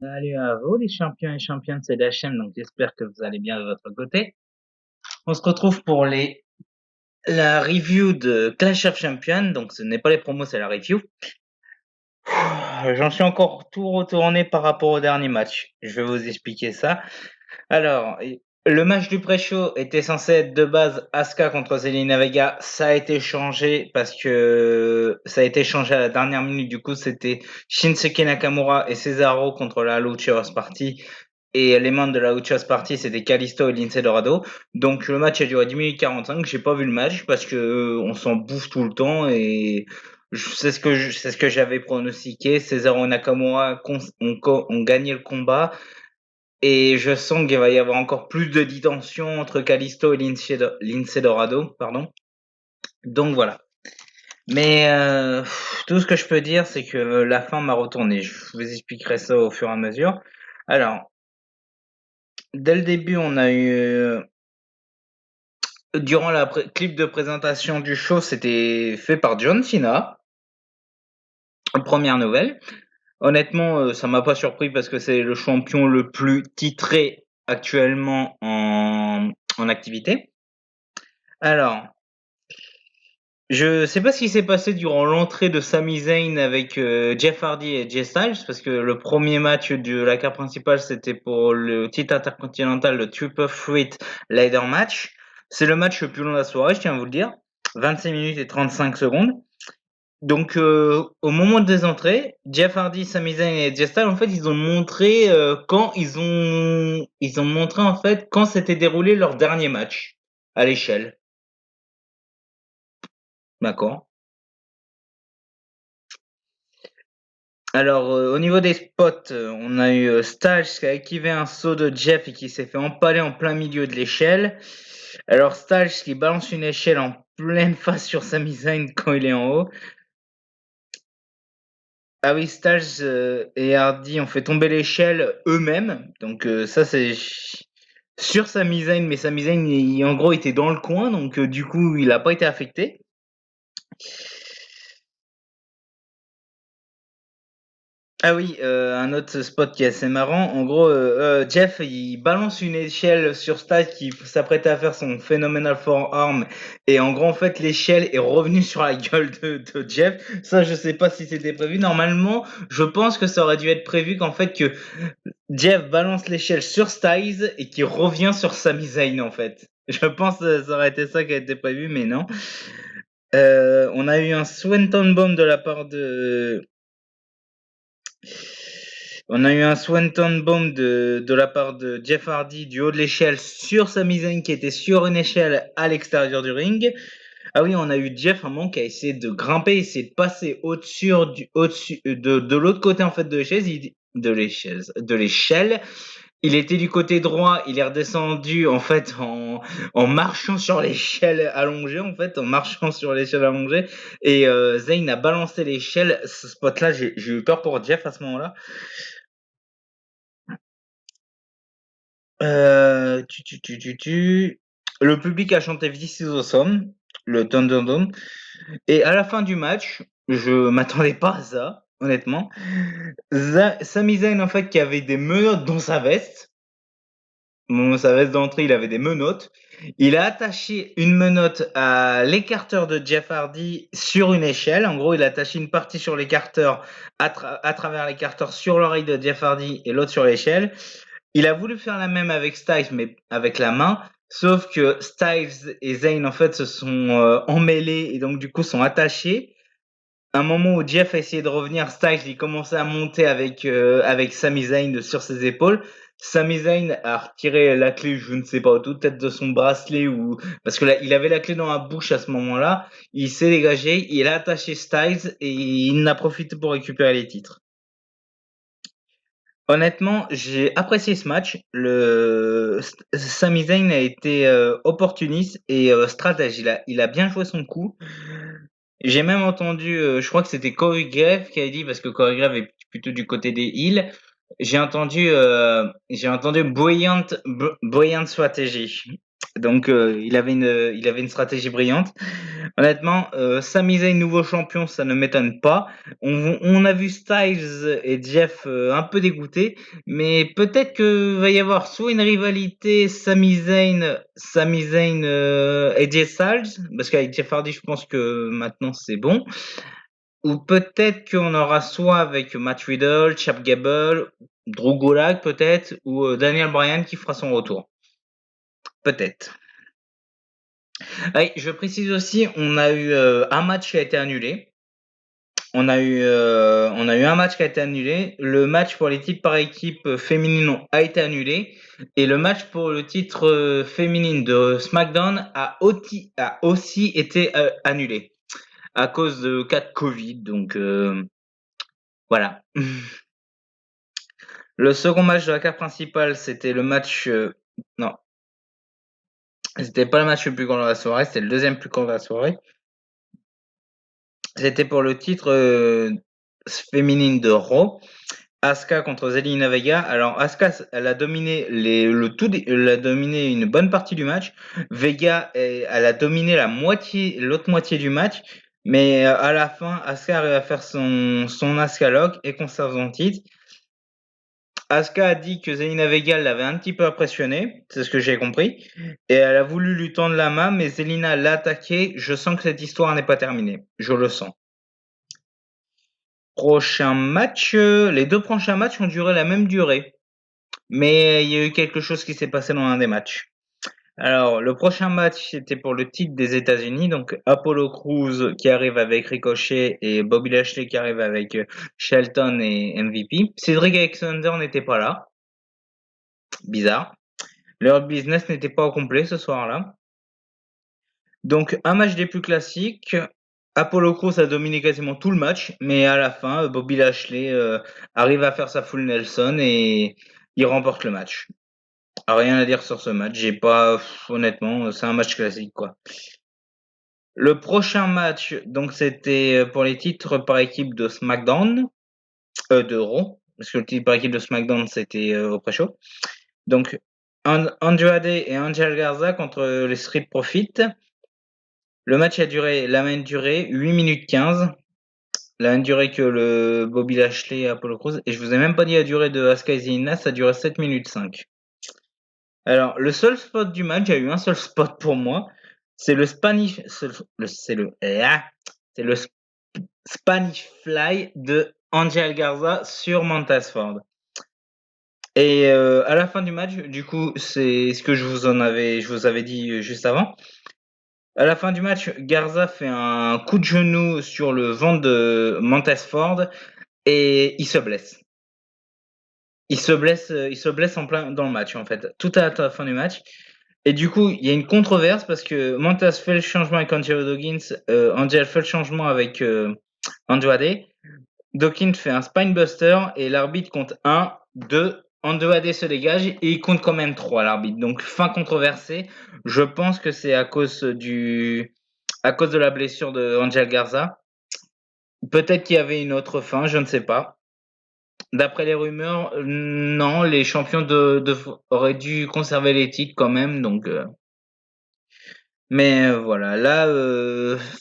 Salut à vous les champions et championnes, c'est Dachem, donc j'espère que vous allez bien de votre côté. On se retrouve pour la review de Clash of Champions, donc ce n'est pas les promos, c'est la review. J'en suis encore tout retourné par rapport au dernier match. Je vais vous expliquer ça. Alors, le match du pré-show était censé être de base Asuka contre Zelina Vega. Ça a été changé parce que ça a été changé à la dernière minute. Du coup, c'était Shinsuke Nakamura et Cesaro contre la Lucha House Party. Et les membres de la Lucha House Party, c'était Kalisto et Lince Dorado. Donc le match a duré 10 minutes 45. J'ai pas vu le match parce que on s'en bouffe tout le temps et c'est ce que j'avais pronostiqué. Cesaro et Nakamura ont gagné le combat. Et je sens qu'il va y avoir encore plus de distension entre Kalisto et Lince Dorado, pardon. Donc voilà. Mais tout ce que je peux dire, c'est que la fin m'a retourné. Je vous expliquerai ça au fur et à mesure. Alors, dès le début, on a eu durant la clip de présentation du show, c'était fait par John Cena. Première nouvelle. Honnêtement, ça m'a pas surpris parce que c'est le champion le plus titré actuellement en activité. Alors, je sais pas ce qui s'est passé durant l'entrée de Sami Zayn avec Jeff Hardy et Jay Styles, parce que le premier match de la carte principale, c'était pour le titre intercontinental, le Triple Threat Ladder Match. C'est le match le plus long de la soirée, je tiens à vous le dire. 25 minutes et 35 secondes. Donc, au moment des entrées, Jeff Hardy, Sami Zayn et Jay Styles, en fait, ils ont montré ils ont montré en fait quand s'était déroulé leur dernier match à l'échelle. D'accord. Alors, au niveau des spots, on a eu Styles qui a activé un saut de Jeff et qui s'est fait empaler en plein milieu de l'échelle. Alors, Styles qui balance une échelle en pleine face sur Sami Zayn quand il est en haut. Ah oui, Styles et Hardy ont fait tomber l'échelle eux-mêmes. Donc, ça, c'est sur Sami Zayn, mais Sami Zayn, en gros, était dans le coin, donc du coup, il n'a pas été affecté. Ah oui, un autre spot qui est assez marrant. En gros, Jeff, il balance une échelle sur Styles qui s'apprêtait à faire son Phenomenal Forearm et en gros, en fait, l'échelle est revenue sur la gueule de Jeff. Ça, je sais pas si c'était prévu. Normalement, je pense que ça aurait dû être prévu qu'en fait que Jeff balance l'échelle sur Styles et qu'il revient sur Sami Zayn, en fait. Je pense que ça aurait été ça qui a été prévu, mais non. On a eu un Swanton Bomb de la part de On a eu un Swanton Bomb de la part de Jeff Hardy du haut de l'échelle sur Sami Zayn qui était sur une échelle à l'extérieur du ring. Ah oui, on a eu Jeff un moment qui a essayé de grimper, essayer de passer au-dessus de l'autre côté en fait de l'échelle. Il était du côté droit, il est redescendu en fait en marchant sur l'échelle allongée en fait, en marchant sur l'échelle allongée et Zayn a balancé l'échelle. Ce spot-là, j'ai eu peur pour Jeff à ce moment-là. Le public a chanté This is awesome, le Thunderdome. Et à la fin du match, je m'attendais pas à ça, honnêtement. Sami Zayn, en fait, qui avait des menottes dans sa veste. Dans sa veste d'entrée, il avait des menottes. Il a attaché une menotte à l'écarteur de Jeff Hardy sur une échelle. En gros, il a attaché une partie sur l'écarteur, à travers l'écarteur sur l'oreille de Jeff Hardy et l'autre sur l'échelle. Il a voulu faire la même avec Styles, mais avec la main. Sauf que Styles et Zayn, en fait, se sont emmêlés et donc, du coup, sont attachés. Un moment où Jeff a essayé de revenir, Styles, il commençait à monter avec Sami Zayn sur ses épaules. Sami Zayn a retiré la clé, je ne sais pas où, peut-être de son bracelet ou parce que là, il avait la clé dans la bouche à ce moment-là. Il s'est dégagé, il a attaché Styles et il en a profité pour récupérer les titres. Honnêtement, j'ai apprécié ce match. Sami Zayn a été opportuniste et stratège. Il a bien joué son coup. J'ai même entendu, je crois que c'était Corey Grave qui a dit, parce que Corey Grave est plutôt du côté des heels. J'ai entendu brilliant stratégie. Donc il avait une stratégie brillante. Honnêtement, Sami Zayn nouveau champion, ça ne m'étonne pas. On a vu Styles et Jeff un peu dégoûtés, mais peut-être que va y avoir soit une rivalité Sami Zayn et Jeff Styles, parce qu'avec Jeff Hardy, je pense que maintenant c'est bon. Ou peut-être qu'on aura soit avec Matt Riddle, Chap Gable, Drew Gulak peut-être, ou Daniel Bryan qui fera son retour. Peut-être. Oui, je précise aussi, on a eu un match qui a été annulé. On a eu un match qui a été annulé. Le match pour les titres par équipe féminine a été annulé. Et le match pour le titre féminine de SmackDown a aussi été annulé à cause de cas de Covid. Donc voilà. Le second match de la carte principale, c'était le match. Non, c'était pas le match le plus court de la soirée, c'était le deuxième plus court de la soirée. C'était pour le titre féminine de Raw. Asuka contre Zelina Vega. Alors Asuka, elle a dominé elle a dominé une bonne partie du match. Vega, elle a dominé l'autre moitié du match. Mais à la fin, Asuka arrive à faire son Asuka Lock et conserve son titre. Asuka a dit que Zelina Vega l'avait un petit peu impressionné, c'est ce que j'ai compris. Et elle a voulu lui tendre la main, mais Zelina l'a attaqué. Je sens que cette histoire n'est pas terminée. Je le sens. Prochain match, les deux prochains matchs ont duré la même durée. Mais il y a eu quelque chose qui s'est passé dans un des matchs. Alors, le prochain match, c'était pour le titre des États-Unis. Donc, Apollo Crews qui arrive avec Ricochet et Bobby Lashley qui arrive avec Shelton et MVP. Cedric Alexander n'était pas là. Bizarre. Leur business n'était pas au complet ce soir-là. Donc, un match des plus classiques. Apollo Crews a dominé quasiment tout le match, mais à la fin, Bobby Lashley arrive à faire sa full Nelson et il remporte le match. Rien à dire sur ce match. J'ai pas, honnêtement, c'est un match classique, quoi. Le prochain match, donc c'était pour les titres par équipe de SmackDown, de Raw, parce que le titre par équipe de SmackDown c'était au pré-show. Donc Andrade et Angel Garza contre les Street Profits. Le match a duré la même durée, 8 minutes 15. La même durée que le Bobby Lashley et Apollo Crews. Et je vous ai même pas dit la durée de Asuka et Zelina, ça a duré 7 minutes 5. Alors, le seul spot du match, il y a eu un seul spot pour moi. C'est le Spanish, c'est le Spanish Fly de Angel Garza sur Montez Ford. Et à la fin du match, du coup, c'est ce que je vous avais dit juste avant. À la fin du match, Garza fait un coup de genou sur le ventre de Montez Ford et il se blesse. Il se blesse en plein dans le match en fait, tout à la fin du match. Et du coup, il y a une controverse parce que Montez fait le changement avec Angelo Dawkins, Angel fait le changement avec Andrade. Dawkins fait un spinebuster et l'arbitre compte 1, 2, Andrade se dégage et il compte quand même 3 l'arbitre. Donc fin controversée. Je pense que c'est à cause de la blessure de Angel Garza. Peut-être qu'il y avait une autre fin, je ne sais pas. D'après les rumeurs, non, les champions auraient dû conserver les titres quand même, donc. Mais voilà, là,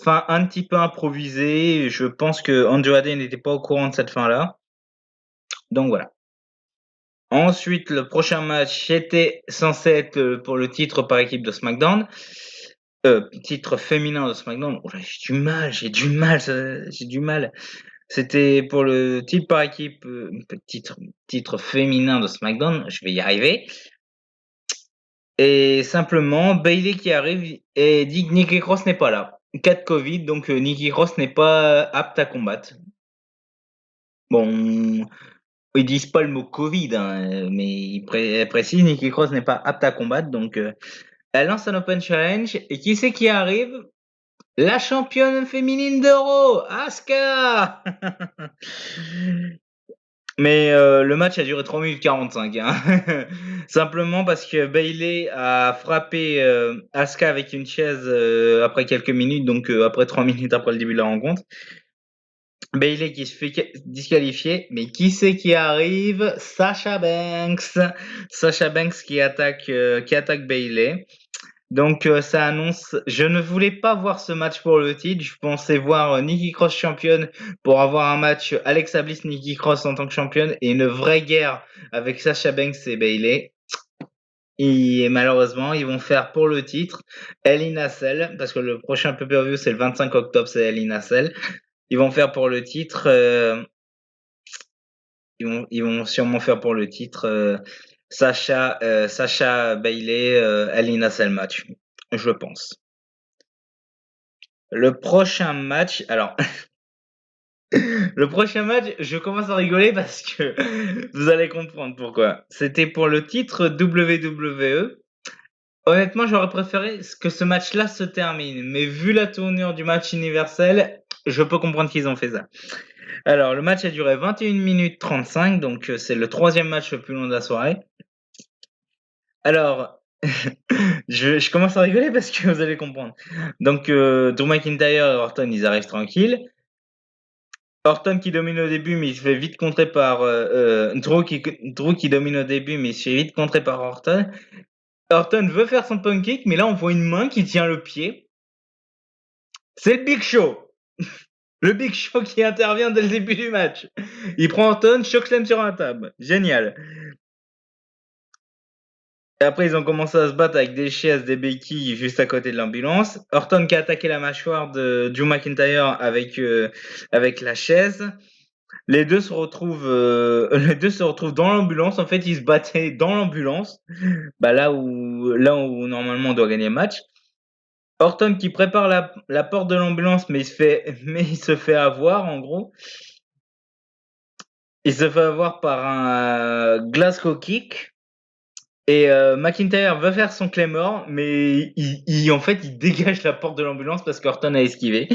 fin un petit peu improvisée. Je pense que Andrade n'était pas au courant de cette fin-là. Donc voilà. Ensuite, le prochain match était censé être pour le titre par équipe de SmackDown. Titre féminin de SmackDown. Oh là, j'ai du mal. C'était pour le titre par équipe, titre féminin de SmackDown. Je vais y arriver. Et simplement, Bayley qui arrive et dit que Nikki Cross n'est pas là. Cas de Covid, donc Nikki Cross n'est pas apte à combattre. Bon, ils disent pas le mot Covid, hein, mais ils précisent Nikki Cross n'est pas apte à combattre, donc elle lance un Open Challenge. Et qui c'est qui arrive? La championne féminine d'Euro, Asuka. Mais le match a duré 3 minutes 45, hein. Simplement parce que Bayley a frappé Asuka avec une chaise après quelques minutes, donc après 3 minutes après le début de la rencontre. Bayley qui se fait disqualifier, mais qui c'est qui arrive? Sasha Banks. Sasha Banks qui attaque Bayley. Donc ça annonce. Je ne voulais pas voir ce match pour le titre. Je pensais voir Nikki Cross championne pour avoir un match Alexa Bliss Nikki Cross en tant que championne et une vraie guerre avec Sasha Banks et Bayley. Et malheureusement, ils vont faire pour le titre Hell in a Cell parce que le prochain pay-per-view c'est le 25 octobre, c'est Hell in a Cell. Ils vont faire pour le titre. Ils vont sûrement faire pour le titre Sasha Bayley Hell in a Cell match, je pense. Le prochain match, alors le prochain match, je commence à rigoler parce que vous allez comprendre pourquoi. C'était pour le titre WWE. Honnêtement, j'aurais préféré que ce match-là se termine, mais vu la tournure du match universel, je peux comprendre qu'ils ont fait ça. Alors, le match a duré 21 minutes 35, donc c'est le troisième match le plus long de la soirée. Alors, je commence à rigoler parce que vous allez comprendre. Donc, Drew McIntyre et Orton, ils arrivent tranquilles. Orton qui domine au début, mais il se fait vite contrer par Drew qui domine au début, mais il se fait vite contrer par Orton. Orton veut faire son punk kick, mais là on voit une main qui tient le pied. C'est le Big Show. Le Big Show qui intervient dès le début du match. Il prend Orton, chokeslam sur la table. Génial. Et après, ils ont commencé à se battre avec des chaises, des béquilles juste à côté de l'ambulance. Orton qui a attaqué la mâchoire de Drew McIntyre avec la chaise. Les deux se retrouvent, les deux se retrouvent dans l'ambulance. En fait, ils se battaient dans l'ambulance, bah là où normalement on doit gagner le match. Orton qui prépare la porte de l'ambulance, mais il se fait avoir en gros. Il se fait avoir par un Glasgow kick. Et McIntyre veut faire son Claymore, mais en fait, il dégage la porte de l'ambulance parce qu'Orton a esquivé.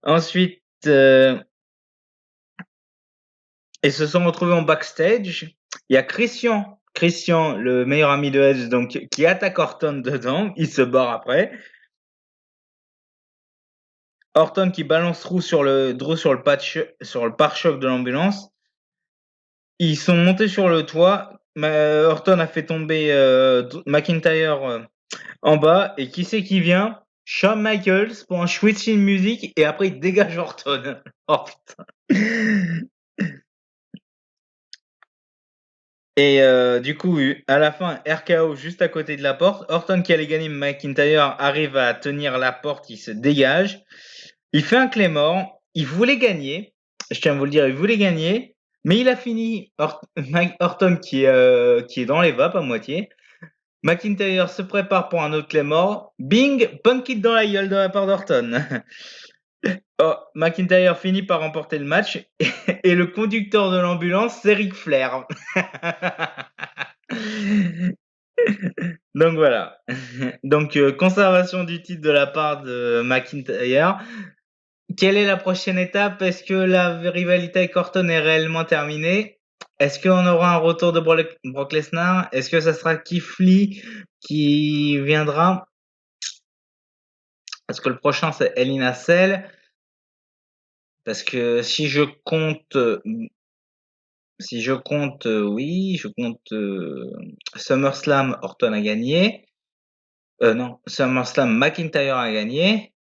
Ensuite, ils se sont retrouvés en backstage. Il y a Christian, le meilleur ami de Edge, donc qui attaque Orton dedans. Il se barre après. Orton qui balance Drew sur le pare-choc de l'ambulance. Ils sont montés sur le toit. Orton a fait tomber McIntyre en bas. Et qui c'est qui vient? Shawn Michaels pour un switching music et après il dégage Orton. Oh putain. Et du coup, à la fin, RKO juste à côté de la porte. Orton qui allait gagner, McIntyre arrive à tenir la porte, il se dégage. Il fait un Claymore. Il voulait gagner. Je tiens à vous le dire, il voulait gagner. Mais il a fini. Orton qui est dans les vapes à moitié. McIntyre se prépare pour un autre Claymore. Bing, punk it dans la gueule de la part d'Orton. Oh, McIntyre finit par remporter le match et le conducteur de l'ambulance, c'est Ric Flair. Donc voilà. Donc conservation du titre de la part de McIntyre. Quelle est la prochaine étape? Est-ce que la rivalité avec Orton est réellement terminée? Est-ce qu'on aura un retour de Brock Lesnar? Est-ce que ça sera Keith Lee qui viendra? Parce que le prochain c'est Hell in a Cell. Parce que si je compte, oui, je compte SummerSlam, Orton a gagné. Non, SummerSlam, McIntyre a gagné.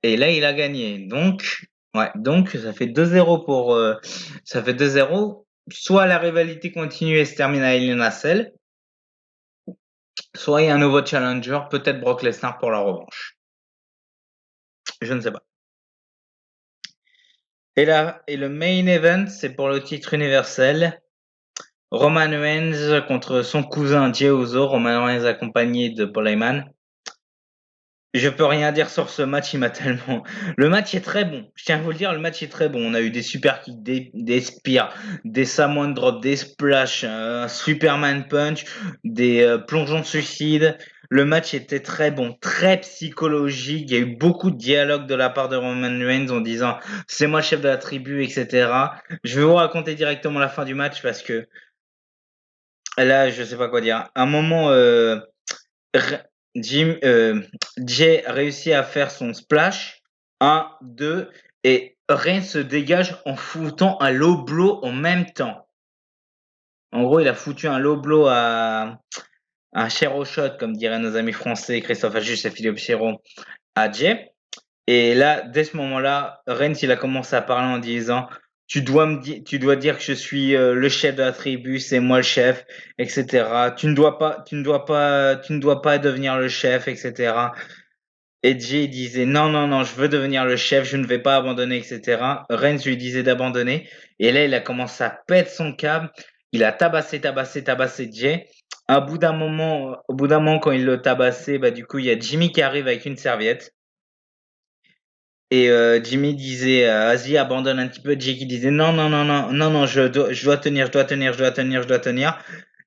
Et là, il a gagné. Donc, ouais, donc ça fait 2-0 ça fait 2-0. Soit la rivalité continue et se termine à Hell in a Cell, soit il y a un nouveau challenger, peut-être Brock Lesnar pour la revanche. Je ne sais pas. Et le main event, c'est pour le titre universel. Roman Reigns contre son cousin Jey Uso. Roman Reigns accompagné de Paul Heyman. Je peux rien dire sur ce match, il m'a tellement. Le match est très bon. Je tiens à vous le dire, le match est très bon. On a eu des super kicks, des spears, des Samoan drop, des splash, un Superman punch, des plongeons suicides. Le match était très bon, très psychologique. Il y a eu beaucoup de dialogues de la part de Roman Reigns en disant c'est moi le chef de la tribu, etc. Je vais vous raconter directement la fin du match parce que là, je sais pas quoi dire. À un moment, Jay réussit à faire son splash. 1, 2, et Reigns se dégage en foutant un low blow en même temps. En gros, il a foutu un low blow un share shot, comme diraient nos amis français, Christophe Ajus et Philippe Chéreau, à Jay. Et là, dès ce moment-là, Reigns, il a commencé à parler en disant, tu dois dire que je suis le chef de la tribu, c'est moi le chef, etc. Tu ne dois pas devenir le chef, etc. Et Jay disait non, non, non, je veux devenir le chef, je ne vais pas abandonner, etc. Reigns lui disait d'abandonner. Et là, il a commencé à pète son câble. Il a tabassé Jay. Au bout d'un moment, quand il le tabassait, bah, du coup, il y a Jimmy qui arrive avec une serviette. Et Jimmy disait, vas-y, abandonne un petit peu. Jay qui disait, non, non, non, non, non, non, je dois tenir, je dois tenir, je dois tenir, je dois tenir.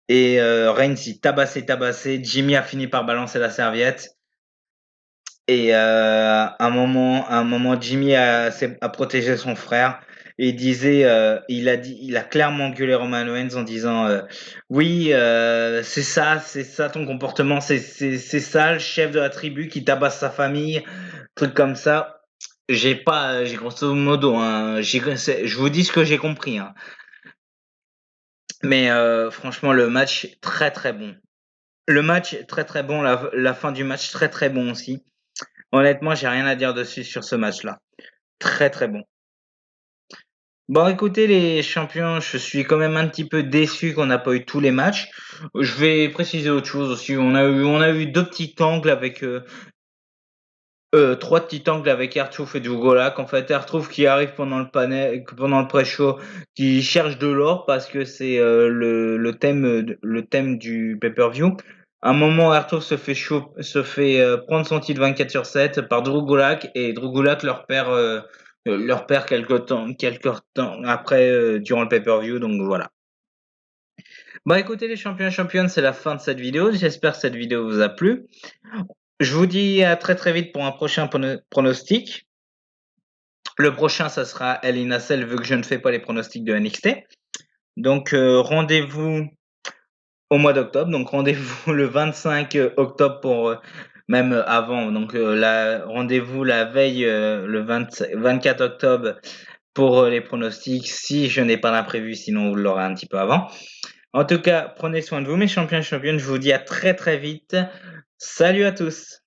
Et Reigns, il tabassé. Jimmy a fini par balancer la serviette. Et à un moment, Jimmy a protégé son frère. Et il disait, il a clairement gueulé Roman Reigns en disant, oui, c'est ça ton comportement, c'est ça le chef de la tribu qui tabasse sa famille, truc comme ça. J'ai grosso modo, hein, je vous dis ce que j'ai compris, hein. Mais franchement, le match très très bon. Le match très très bon, la fin du match très très bon aussi. Honnêtement, j'ai rien à dire dessus sur ce match-là. Très très bon. Bon, écoutez les champions, je suis quand même un petit peu déçu qu'on n'a pas eu tous les matchs. Je vais préciser autre chose aussi. On a eu deux petits angles avec trois petits angles avec R-Truth et Dougolak. En fait, R-Truth qui arrive pendant le pré-show, qui cherche de l'or parce que c'est le thème du pay-per-view. À un moment, R-Truth se fait prendre son titre 24/7 par Drew Gulak et Drew Gulak leur perd quelque temps après durant le pay-per-view. Donc voilà. Bah écoutez les champions et championnes, c'est la fin de cette vidéo. J'espère que cette vidéo vous a plu. Je vous dis à très très vite pour un prochain pronostic. Le prochain, ça sera El Inacel vu que je ne fais pas les pronostics de NXT. Donc rendez-vous au mois d'octobre. Donc rendez-vous le 25 octobre pour même avant. Donc rendez-vous la veille le 24 octobre pour les pronostics si je n'ai pas d'imprévu, sinon vous l'aurez un petit peu avant. En tout cas, prenez soin de vous mes champions et championnes. Je vous dis à très très vite. Salut à tous.